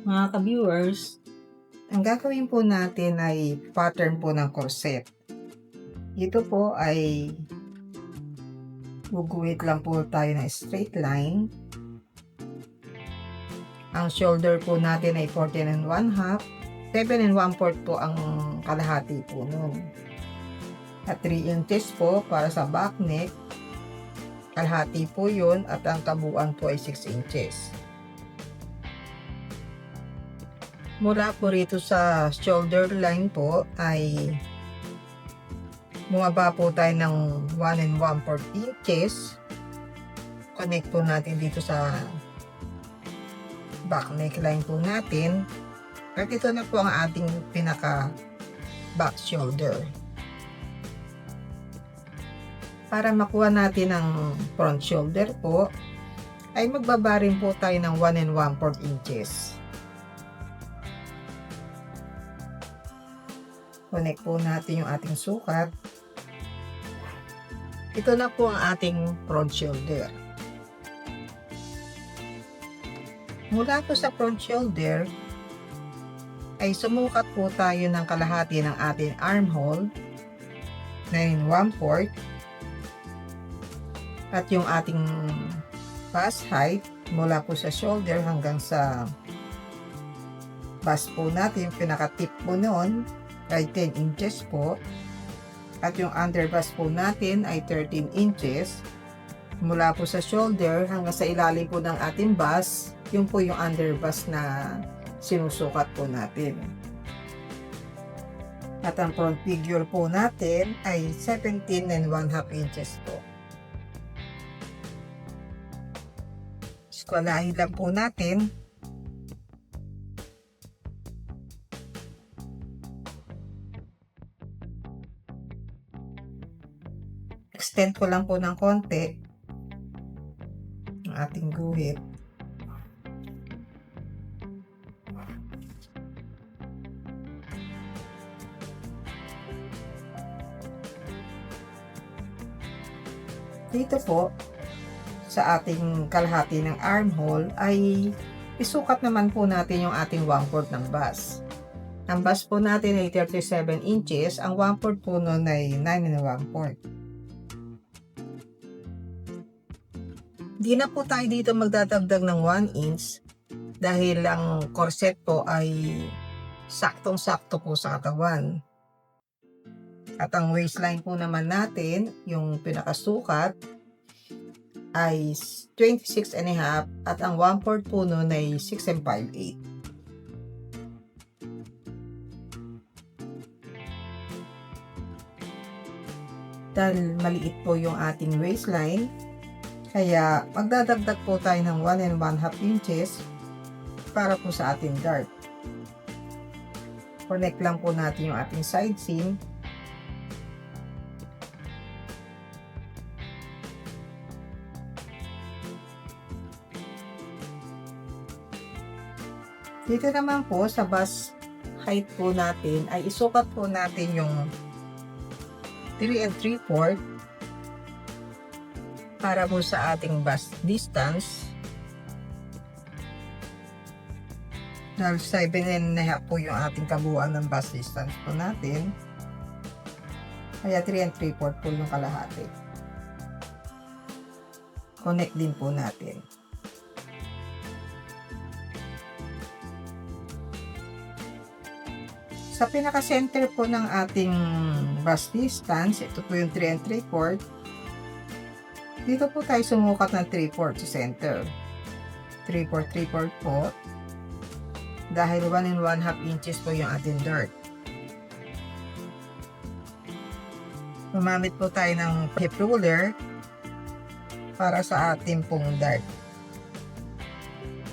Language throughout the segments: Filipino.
Mga ka-viewers, Ang gagawin po natin ay pattern po ng corset. Ito po ay guguhit lang po tayo ng straight line. Ang shoulder po natin ay 14 and 1/2. 7 and 1/4 po ang kalahati po nun. At 3 inches po para sa back neck. Kalahati po yun at ang kabuuan po ay 6 inches. Mula po rito sa shoulder line po ay bumaba po tayo ng 1 and 1/4 inches. Connect po natin dito sa back neckline po natin. At ito na po ang ating pinaka back shoulder. Para makuha natin ang front shoulder po, ay magbaba rin po tayo ng 1 and 1/4 inches. Connect po natin yung ating sukat. Ito na po ang ating front shoulder. Mula po sa front shoulder, ay sumukat po tayo ng kalahati ng ating armhole, 9 1/4. At yung ating bust height, mula po sa shoulder hanggang sa bust po natin, pinaka-tip po noon, ay 10 inches po. At yung under bust po natin ay 13 inches. Mula po sa shoulder hanggang sa ilalim po ng ating bust, yun po yung under bust na sinusukat po natin. At ang front figure po natin ay 17 and 1/2 inches po. Eskwalahin lang po natin. Extend ko lang po ng konti ang ating guhit. Dito po sa ating kalahati ng armhole ay isukat naman po natin yung ating 1/4 ng bust. Ang bust po natin ay 37 inches, ang 1/4 po nun ay 9 and 1/4. Di na po tayo dito magdadagdag ng 1 inch dahil ang corset po ay saktong-sakto po sa katawan. At ang waistline po naman natin, yung pinakasukat, ay 26 and a half at ang 1/4 po nun ay 6 and 5/8. Dahil maliit po yung ating waistline, kaya magdadagdag po tayo ng 1 and 1/2 inches para po sa ating dart. Connect lang po natin yung ating side seam. Dito naman po sa bust height po natin ay isukat po natin yung 3 and 3/4 para po sa ating bust distance. Dahil 7 and a half po yung ating kabuuan ng bust distance po natin. Kaya 3 and 3/4 po yung kalahati. Connect din po natin. Sa pinaka-center po ng ating bust distance, ito po yung 3 and 3/4. Dito po tayo sumukat ng 3/4 sa center. 3/4, 3/4 po. Dahil 1 and 1/2 inches po yung ating dart. Gumamit po tayo ng hip ruler para sa ating pong dart.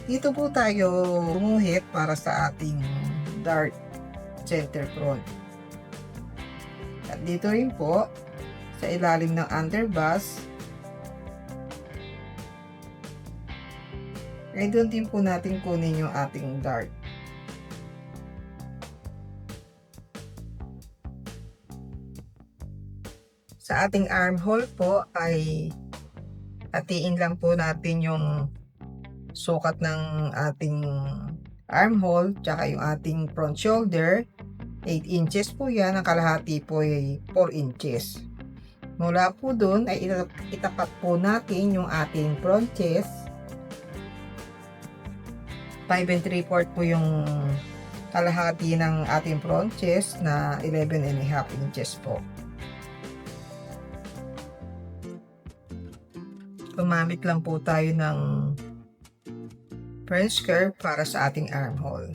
Dito po tayo gumuhit para sa ating dart center front. At dito rin po sa ilalim ng underbust ay doon din po natin kunin yung ating dart. Sa ating armhole po ay hatiin lang po natin yung sukat ng ating armhole, tsaka yung ating front shoulder, 8 inches po yan. Ang kalahati po ay 4 inches. Mula po dun ay itapat po natin yung ating front chest. 5 3/4 po yung kalahati ng ating front chest na 11.5 inches po. Gumamit lang po tayo ng French curve para sa ating armhole.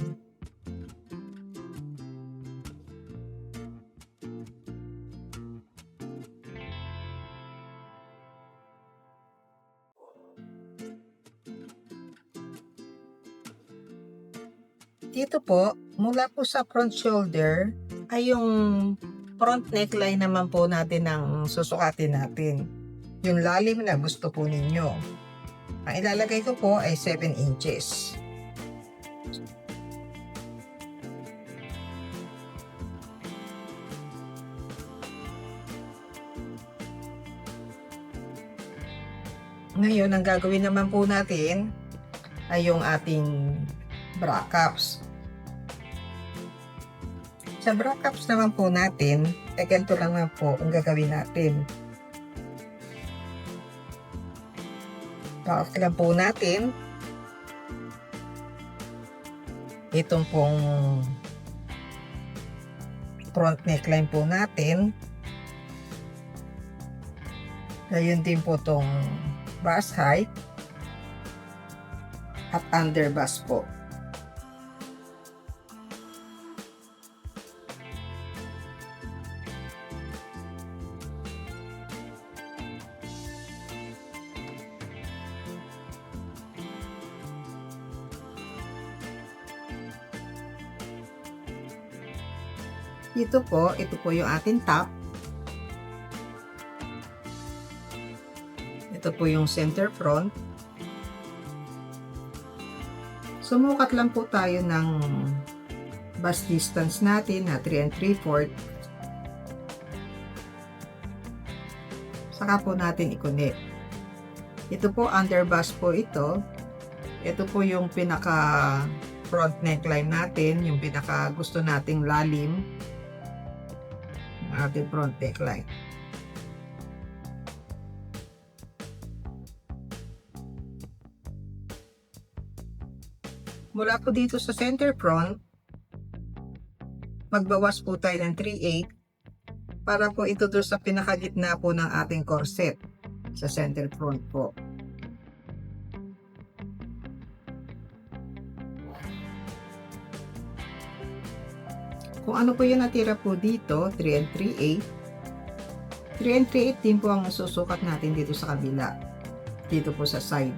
Dito po, mula po sa front shoulder ay yung front neckline naman po natin ang susukatin natin. Yung lalim na gusto po ninyo. Ang ilalagay ko po ay 7 inches. Ngayon, ang gagawin naman po natin ay yung ating bra cups. Sa bra cups naman po natin, ganito lang na po ang gagawin natin. Bakit lang po natin itong pong front neckline po natin. Gayun din po tong bust height at under bust po. Ito po yung ating top. Ito po yung center front. Sumukat lang po tayo ng bust distance natin na 3 3/4. Saka po natin i-connect. Ito po under bust po ito. Ito po yung pinaka front neckline natin, yung pinaka gusto nating lalim ng ating front neckline. Mula po dito sa center front, magbawas po tayo ng 3/8 para po ito doon sa pinakagitna po ng ating corset sa center front po. Kung ano po yung natira po dito, 3 3/8. 3 3/8 din po ang susukat natin dito sa kabila. Dito po sa side.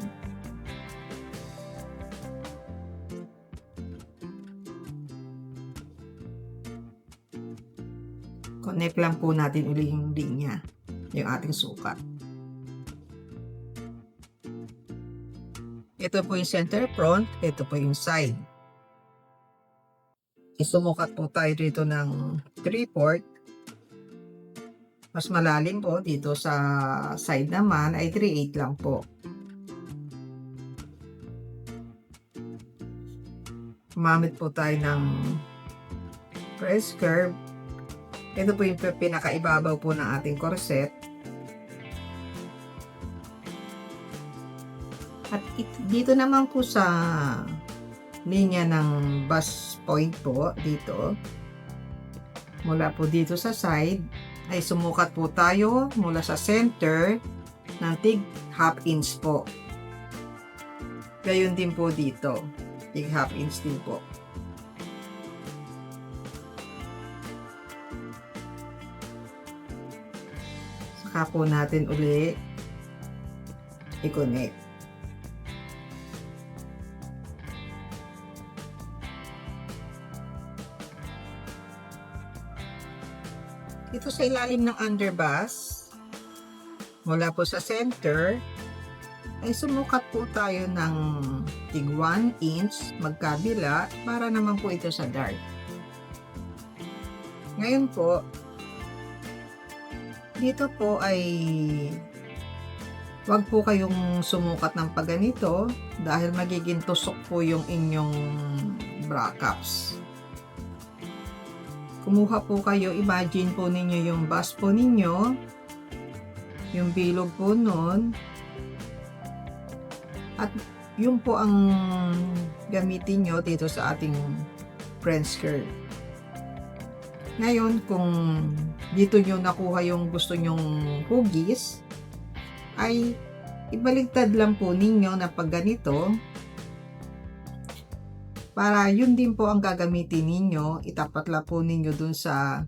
Connect lang po natin uli yung linya, yung ating sukat. Ito po yung center front, ito po yung side. Isumukat po tayo dito ng 3/4. Mas malalim po dito sa side naman ay 3/8 lang po. Gumamit po tayo ng press curve. Ito po yung pinakaibabaw po ng ating corset. At dito naman po sa linya ng bust point po dito, mula po dito sa side ay sumukat po tayo mula sa center ng tig 1/2 inch po. Gayon din po dito, tig 1/2 inch din po. Saka po natin uli i-connect. Ito sa ilalim ng underbust, mula po sa center, ay sumukat po tayo ng tig 1 inch magkabila para naman po ito sa dart. Ngayon po, dito po ay Huwag po kayong sumukat ng pagganito dahil magiging tusok po yung inyong bra cups. Kumuha po kayo, imagine po ninyo yung bust po ninyo, yung bilog po nun, at yun po ang gamitin nyo dito sa ating French curl. Ngayon, kung dito nyo nakuha yung gusto nyong hugis, ay ibaligtad lang po ninyo na pag ganito, para yun din po ang gagamitin ninyo. Itapat lang po ninyo dun sa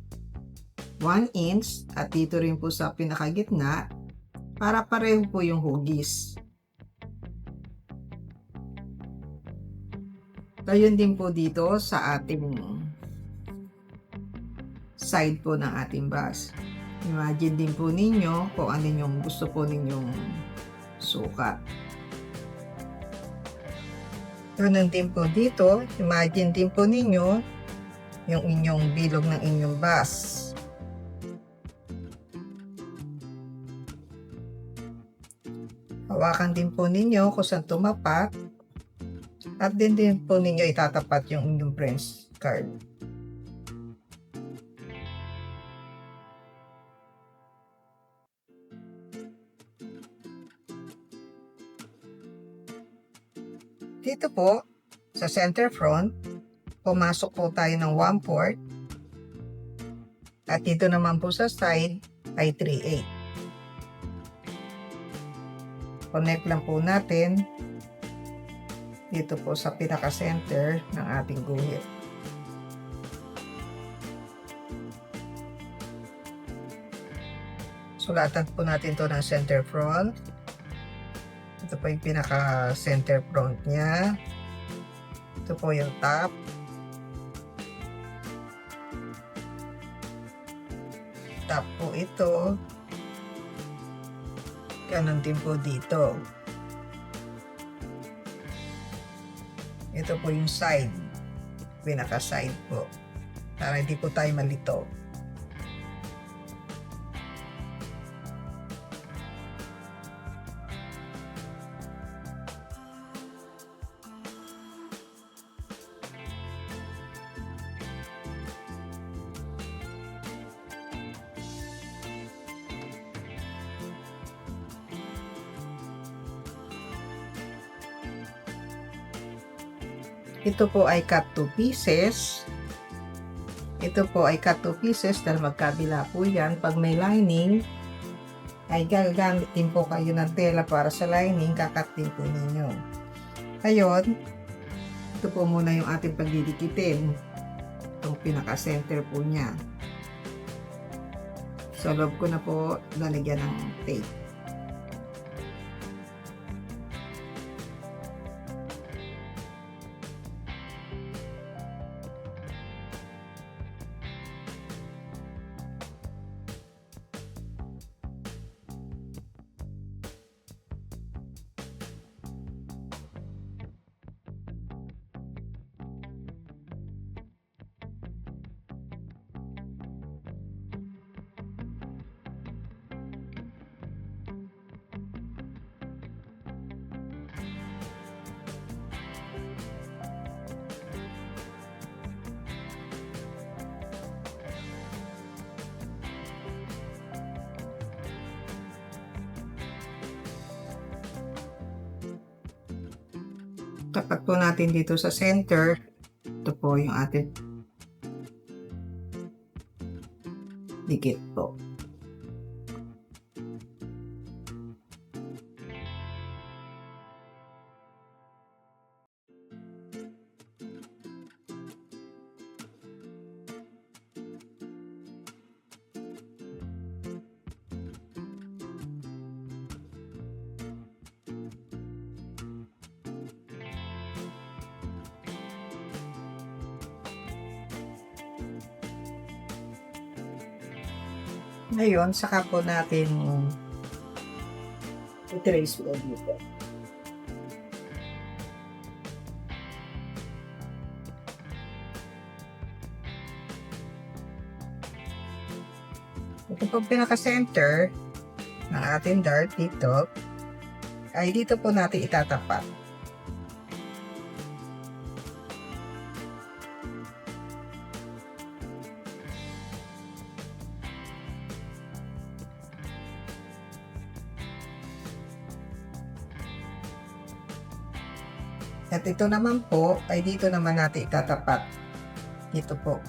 1 inch at dito rin po sa pinakagitna para pareho po yung hugis. Gayon din po dito sa ating side po ng ating bust. Imagine din po ninyo kung ano yung gusto po ninyong sukat. Ganun din po dito, imagine din po ninyo yung inyong bilog ng inyong bust. Hawakan din po ninyo kung saan tumapat at din po ninyo itatapat yung inyong French card. Dito po, sa center front, pumasok po tayo ng 1/4 at dito naman po sa side ay 3/8. Connect lang po natin dito po sa pinaka-center ng ating guhit. Sulatan po natin to ng center front. Ito po yung pinaka-center front niya. Ito po yung top. Top po ito. Ganon din po dito. Ito po yung side. Pinaka-side po. Para hindi po tayo malito. Ito po ay cut to pieces. Ito po ay cut to pieces dahil magkabila po yan. Pag may lining, ay gagamit din po kayo ng tela para sa lining, kakat din po ninyo. Ngayon, ito po muna yung ating pagdidikitin. Itong pinaka-center po niya. Sa loob ko na po lalagyan ng tape. Tapat po natin dito sa center. Ito po yung ating dikit po. Ngayon, saka po natin i-trace po dito. Ito po pinaka-center ng ating dart dito. ay dito po natin itatapat. At ito naman po ay dito naman natin itatapat. Dito po.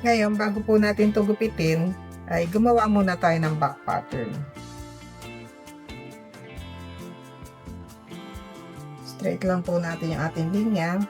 Ngayon, bago po natin ito gupitin, ay gumawa muna tayo ng back pattern. Straight lang po natin yung ating linya.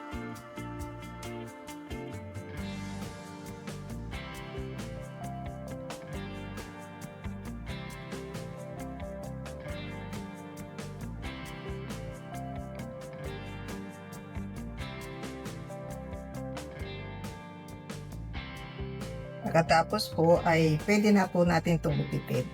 Pagkatapos po ay pwede na po natin itong gupitin.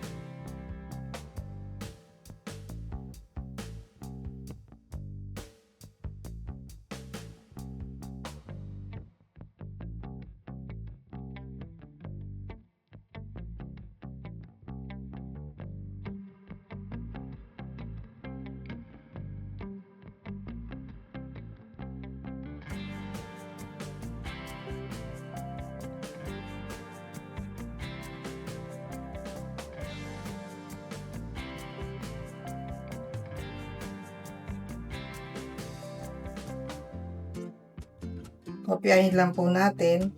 Kopyahin lang po natin.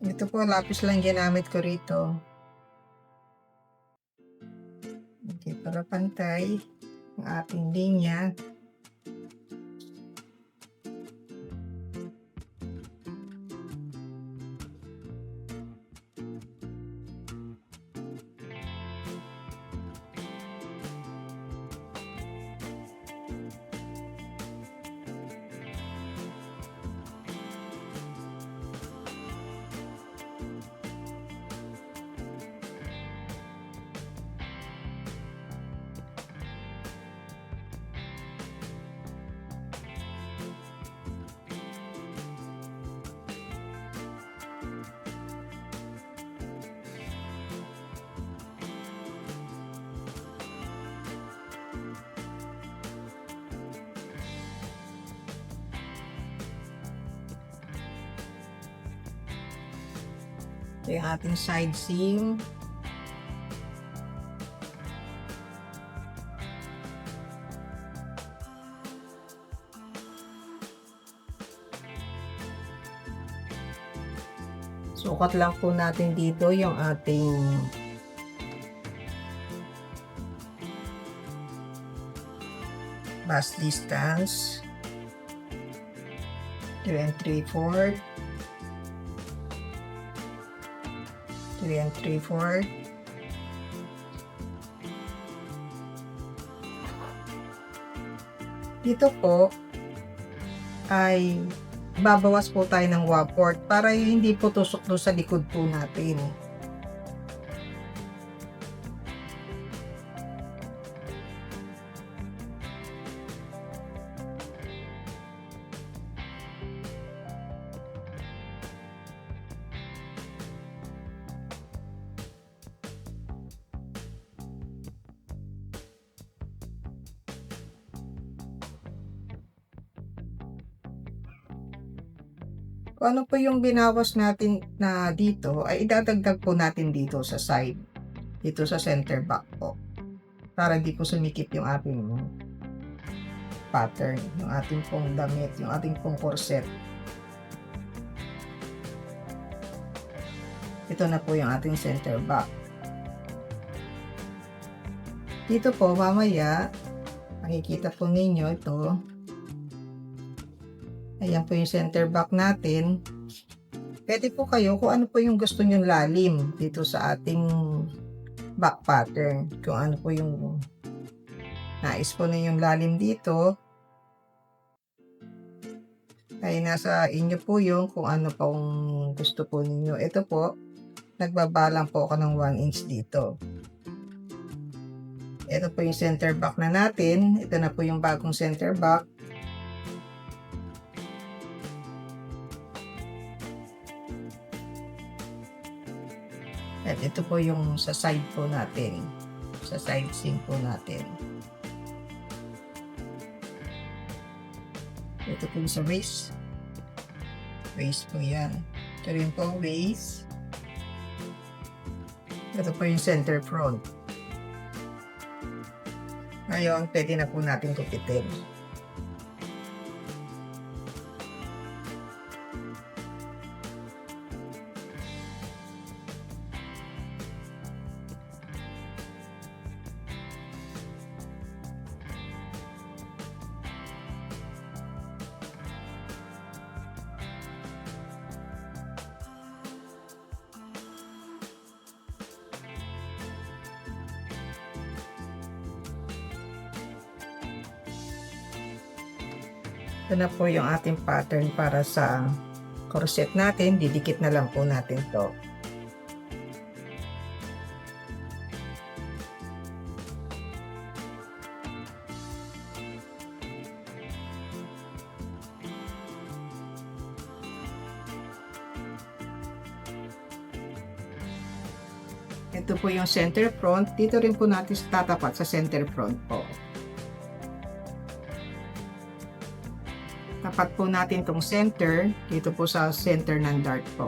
Ito po, lapis lang ginamit ko rito. Okay, para pantay ang ating linya. Ito yung ating side seam. Sukat lang po natin dito yung ating bust distance. 3 3/4. 3 3/4. Dito po ay babawas po tayo ng waport para hindi po tusok doon sa likod po natin. Kung ano po yung binawas natin na dito, ay idadagdag po natin dito sa side. Dito sa center back po. Para di po sumikip yung ating pattern, yung ating pong damit, yung ating pong corset. Ito na po yung ating center back. Dito po, mamaya, makikita po ninyo ito. Ayan po yung center back natin. Pwede po kayo kung ano po yung gusto nyo lalim dito sa ating back pattern. Kung ano po yung nais po na yung lalim dito. ay nasa inyo po yung kung ano pong gusto po ninyo. Ito po, nagbabalang po ako ng 1 inch dito. Ito po yung center back na natin. Ito na po yung bagong center back. At ito po yung sa side po natin. Sa side seam po natin. Ito po yung sa waist. Waist po yan. Ito rin po waist. Ito po yung center front. Ngayon, pwede na po natin gupitin. Ito na po yung ating pattern para sa corset natin. Didikit na lang po natin to. Ito po yung center front. Dito rin po natin tatapat sa center front po. Tapat po natin tong center dito po sa center ng dart po.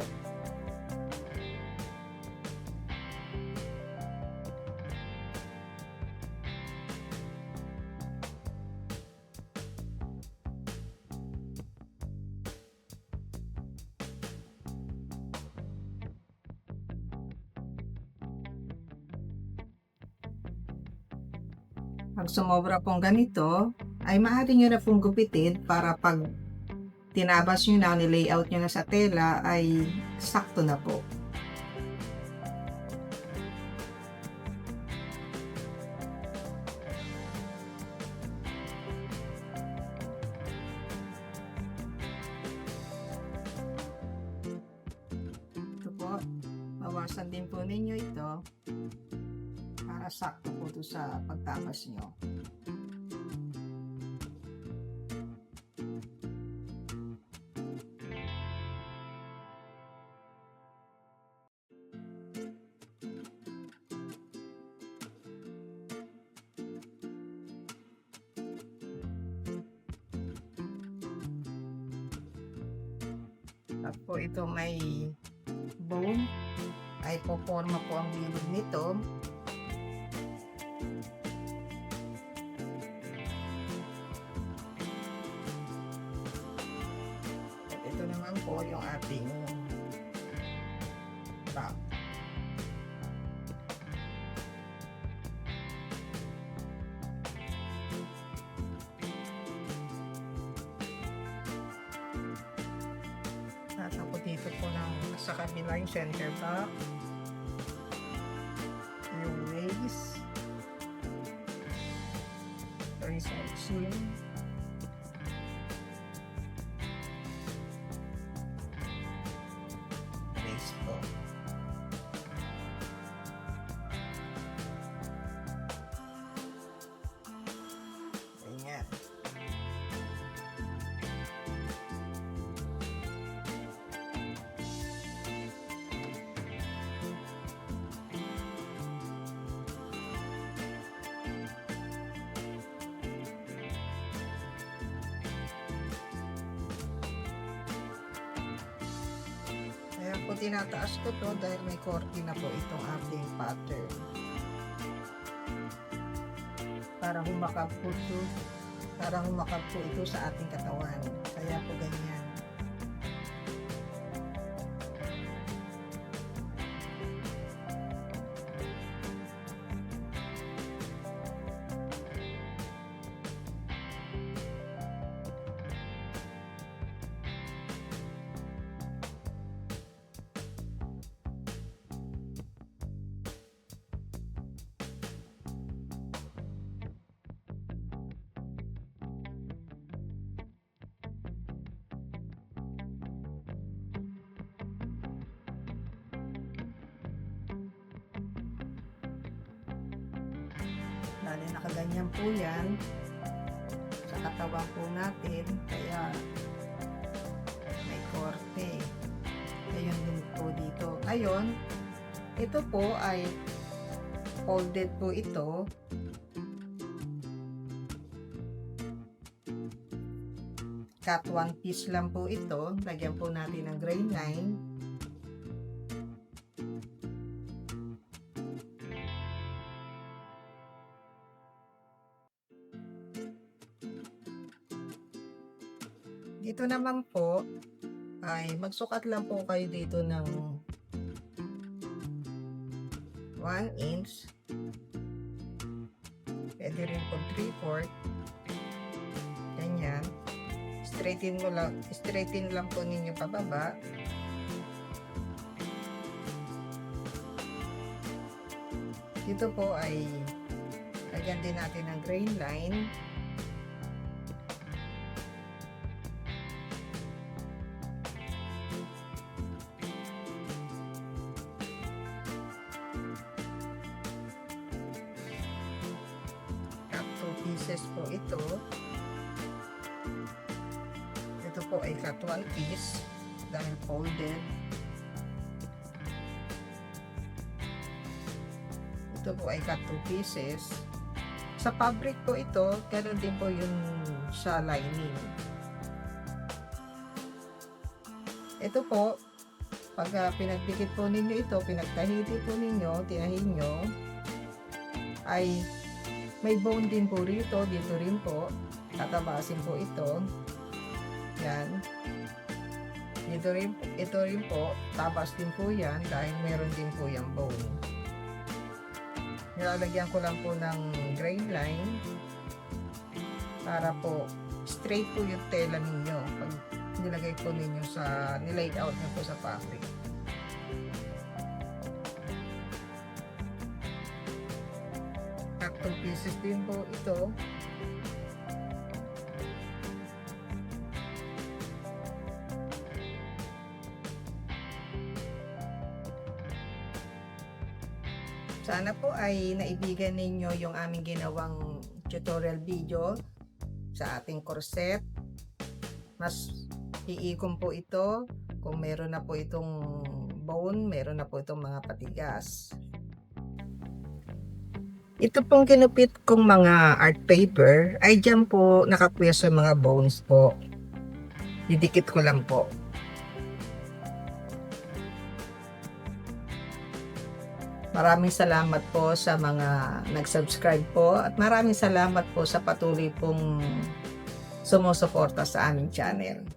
Pag sumobra pong ganito, ay maaari nyo na pong gupitin para pag tinabas nyo na, nilayout nyo na sa tela, ay sakto na po. Ito po, bawasan din po ninyo ito para sakto po ito sa pagtabas nyo. At po ito may bone, ay poporma po ang bilog nito. At ito naman po yung ating back. Tapos dito po ng sa kabila yung center back, yung waist, yung side seam, waist po. Ayan. Kaya po tinataas ko to dahil may korte na po itong ating pattern. Para humakap po ito sa ating katawan. Kaya po ganyan. Bali, nakaganyan po yan sa katawan po natin, kaya may korte. Ayun din po dito. Ngayon, ito po ay folded po ito. Cut one piece lang po ito. Lagyan po natin ng gray line. Dito naman po ay magsukat lang po kayo dito ng 1 inch. Pwede rin po 3/4. Ganyan. Straighten lang po ninyo pababa. Dito po ay lagyan din natin ng grain line. Cut 2 pieces po ito. Ito po ay cut 1 piece dahil folded. Ito po ay cut 2 pieces. Sa fabric po ito, ganoon din po yung sa lining. Ito po, pag pinagdikit po ninyo ito, pinagtahiti po ninyo, tinahin nyo, ay may bone din po rito, dito rin po. Tatabasin po ito. Yan. Ito rin po, tabas din po yan dahil meron din po yung bone. Nilalagyan ko lang po ng grain line para po straight po yung tela ninyo pag nilagay po ninyo sa nilay out na po sa fabric. Cut 2 pieces din po ito. Sana po ay naibigan ninyo yung aming ginawang tutorial video sa ating corset. Mas iikon po ito kung meron na po itong bone, meron na po itong mga patigas. Ito pong kinupit kong mga art paper ay dyan po nakakuya sa mga bones po. Didikit ko lang po. Maraming salamat po sa mga nag-subscribe po at maraming salamat po sa patuloy pong sumusuporta sa aming channel.